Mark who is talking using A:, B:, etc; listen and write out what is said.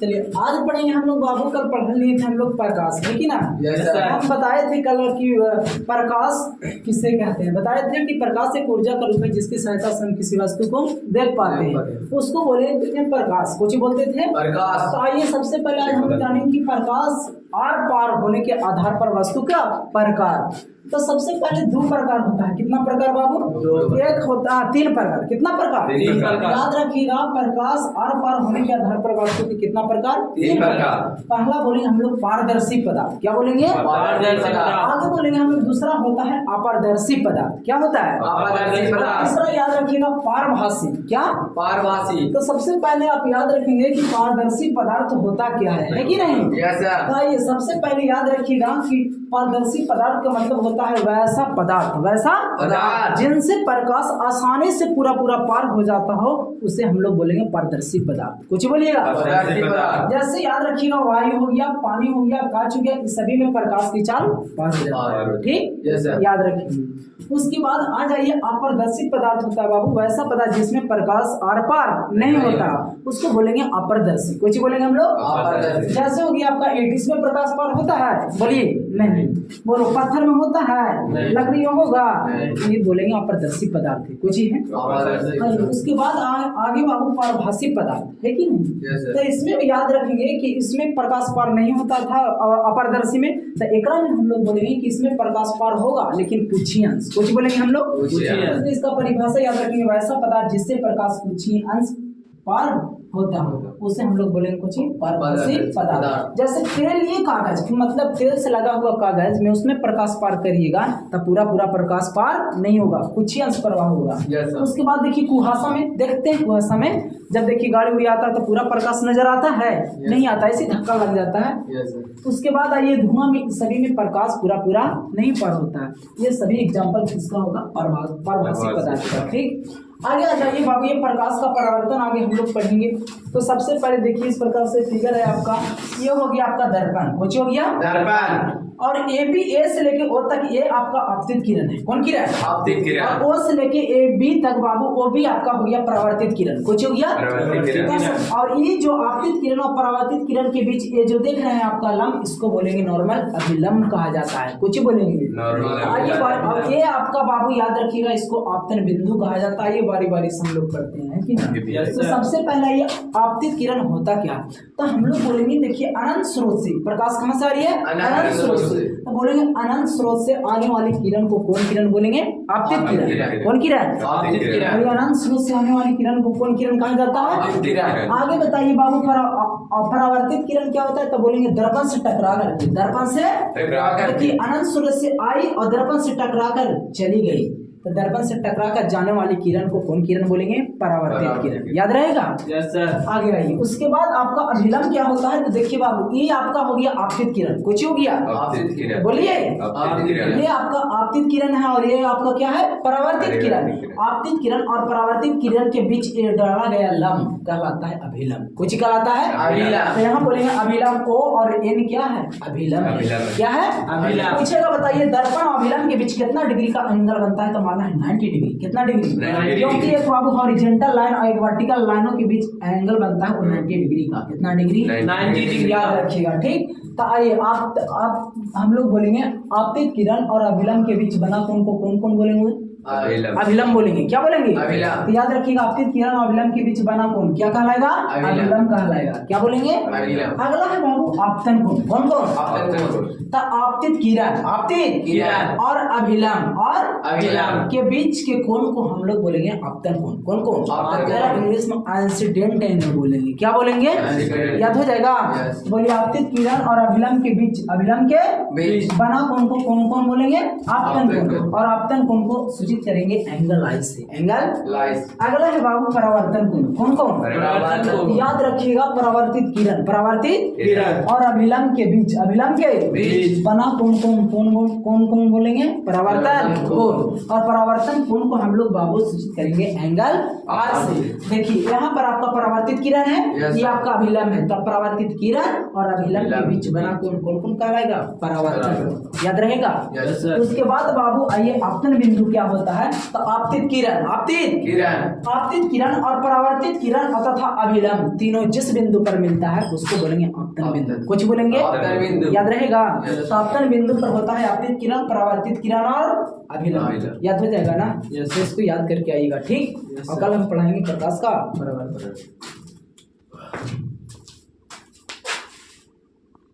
A: चलिए आज पढ़ेंगे हम लोग बाबू। कल पढ़ लिए थे हम लोग प्रकाश, है कि ना। हम बताए थे कल कि प्रकाश किसे कहते हैं। बताए थे कि प्रकाश एक ऊर्जा का रूप है जिसकी सहायता से हम किसी वस्तु को देख पाते हैं, उसको बोले थे प्रकाश। कुछ बोलते थे प्रकाश। तो आइए सबसे पहले आज हम जानेंगे कि प्रकाश आर पार होने के आधार पर वस्तु का प्रकार। तो सबसे पहले दो प्रकार होता है। कितना प्रकार बाबू? एक होता है तीन प्रकार। कितना प्रकार? तीन प्रकार। याद रखिएगा, प्रकाश आर पार होने के आधार पर वस्तु के कितना प्रकार? तीन प्रकार। पहला बोलेंगे हम लोग पारदर्शी पदार्थ। क्या बोलेंगे? पारदर्शी पदार्थ। आगे बोलेंगे हम लोग दूसरा होता है अपारदर्शी पदार्थ। क्या होता है? अपारदर्शी पदार्थ। तीसरा याद रखिएगा पारभासी। क्या? पारभासी। तो सबसे पहले आप याद रखेंगे कि पारदर्शी पदार्थ होता क्या है कि नहीं? तो ये सबसे पहले याद रखिएगा कि पारदर्शी पदार्थ का मतलब होता है वैसा पदार्थ जिनसे प्रकाश आसानी से पूरा पार हो जाता हो, उसे हम लोग बोलेंगे पारदर्शी पदार्थ। कुछ बोलिएगा। जैसे याद रखिएगा वायु हो गया, पानी हो गया, कांच हो गया, इस सभी में प्रकाश की चाल पार हो जाता है। ठीक, याद रखिए। उसके बाद आ जाइए अपारदर्शी पदार्थ होता है बाबू वैसा पदार्थ जिसमें प्रकाश आर पार नहीं होता, उसको बोलेंगे अपारदर्शी। कुछ बोलेंगे हम लोग। जैसे हो गया आपका ईंट, इसमें प्रकाश पार होता है? बोलिए नहीं। बोलो पत्थर में होता है? लकड़ी में होगा? ये बोलेंगे अपारदर्शी पदार्थ है। कुछ ही है। उसके बाद आगे बाबू पारभासी पदार्थ है कि नहीं। तो इसमें भी याद रखेंगे कि इसमें प्रकाश पार नहीं होता था अपारदर्शी में, तो एकरा में हम लोग बोलेंगे कि इसमें प्रकाश पार होगा लेकिन कुछ ही अंश। कुछ बोलेंगे हम लोग। तो इसका परिभाषा याद रखेंगे वैसा पदार्थ जिससे प्रकाश कुछ ही अंश पार होता होगा, उसे हम लोग बोलेंगे कुछ ही पारभासी पदार्थ। जैसे तेल, ये कागज मतलब तेल से लगा हुआ कागज में उसमें प्रकाश पार करिएगा तब पूरा प्रकाश पार नहीं होगा, कुछ ही अंश प्रवाह होगा। उसके बाद देखिए कुहासा में देखते हैं, कुहासा में जब देखिए गाड़ी उड़ी आता है तो पूरा प्रकाश नजर आता है? नहीं आता, ऐसे धक्का लग जाता है। उसके बाद आइए धुआं में, सभी में प्रकाश पूरा नहीं पार होता है। ये सभी एग्जाम्पल किसका होगा? पारभासी पदार्थ का। ठीक, आगे आ जाइए बाबू। ये प्रकाश का परावर्तन आगे हम लोग पढ़ेंगे। तो सबसे पहले देखिए इस प्रकार से फिगर है आपका। ये हो गया आपका दर्पण। कुछ हो गया दर्पण। और ए से लेके ओ तक ये आपका आपतित किरण है। कौन किरण? आपतित किरण। और ओ से लेके ए बी तक बाबू वो भी आपका हो गया परावर्तित किरण। कुछ हो गया। और ये जो आपतित किरण और परावर्तित किरण के बीच ये जो देख रहे हैं आपका लंब, इसको बोलेंगे नॉर्मल अभिलंब कहा जाता है। कुछ बोलेंगे। और ये आपका बाबू याद रखिएगा इसको आपतन बिंदु कहा जाता है। ये बारी से हम लोग पढ़ते हैं कि नहीं। तो सबसे पहला ये आपतित किरण होता क्या? तो हम लोग बोलेंगे देखिए अनंत स्रोत से प्रकाश कहाँ से आ रही है? अनंत स्रोत से। तो बोलेंगे अनंत स्रोत से आने वाली किरण को कौन किरण बोलेंगे? आपतित किरण। कौन किरण? आपतित किरण। अनंत स्रोत से आने वाली किरण को कौन किरण कहा जाता है? आगे बताइए बाबू परावर्तित किरण क्या होता है? तो बोलेंगे दर्पण से टकरा कर। दर्पण से देखिए अनंत स्रोत से आई और दर्पण से टकरा कर चली गई, तो दर्पण से टकरा कर जाने वाली किरण को कौन किरण बोलेंगे? परावर्तित किरण। याद रहेगा। Yes sir. आगे आइए। उसके बाद आपका अभिलंब क्या होता है? तो देखिए बाबू ये आपका हो गया आपतित किरण। कुछ हो गया आपतित किरण। बोलिए ये आपका आपतित किरण है और ये आपका क्या है? परावर्तित किरण। आपतित किरण और परावर्तित किरण के बीच डाला गया लंब कहलाता है अभिलंब। कुछ कहलाता है अभिलंब। तो यहाँ बोलेंगे अभिलंब ओ और एन क्या है? अभिलंब। क्या है? अभिलंब। पूछेगा बताइए दर्पण और अभिलंब के बीच कितना डिग्री का एंगल बनता है? तो माना है 90 डिग्री। कितना डिग्री? क्योंकि एक बाबू हॉरिजॉन्टल लाइन और एक वर्टिकल लाइनों के बीच एंगल बनता है 90 डिग्री का। कितना डिग्री? 90 डिग्री। याद रखिएगा। ठीक, तो आइए आप हम लोग बोलेंगे आपतित किरण और अभिलंब के बीच बना कौन को कौन बोलेंगे? अभिलंब बोलेंगे। क्या बोलेंगे? तो याद रखिएगा आपतित किरण और अभिलंब के बीच बना कौन क्या कहलाएगा? अभिलंब कहलाएगा। क्या बोलेंगे? अगला है बाबू आपतन कोण। कौन? तो आपतित किरण और अभिलंब के बीच के कोण को हम लोग बोलेंगे आपतन कोण। कौन? इंग्लिश में इंसिडेंट एंगल बोलेंगे। क्या बोलेंगे? याद हो जाएगा। बोलिए आपतित किरण और अभिलंब के बीच बना कोण को कौन बोलेंगे? आपतन कोण। और आपतन कोण को सूचित करेंगे एंगल लाइज से। Angle lies. अगला है बाबू परावर्तन कोण। कौन? याद रखिएगा परावर्तित किरण और अभिलंब के बीच बना कौन बोलेंगे? परावर्तन कोण। और परावर्तन कोण को हम लोग बाबू सूचित करेंगे एंगल आर से। देखिए यहाँ पर आपका परावर्तित किरण है, ये आपका अभिलंब है, तब परावर्तित किरण और अभिलंब के बीच बना कौन कहलाएगा? परावर्तन। याद रहेगा। उसके बाद बाबू आइए आपतन बिंदु क्या होता है तो आपतित किरण, आपतित किरण और परावर्तित किरण तथा अभिलंब तीनों जिस बिंदु पर मिलता है उसको बोलेंगे आपतन बिंदु। कुछ बोलेंगे, याद रहेगा। तो आपतन बिंदु पर होता है आपतित किरण, परावर्तित किरण और अभिलंब। याद हो जाएगा ना, जैसे इसको याद करके आइएगा, ठीक। और कल हम पढ़ाएंगे प्रकाश का बराबर।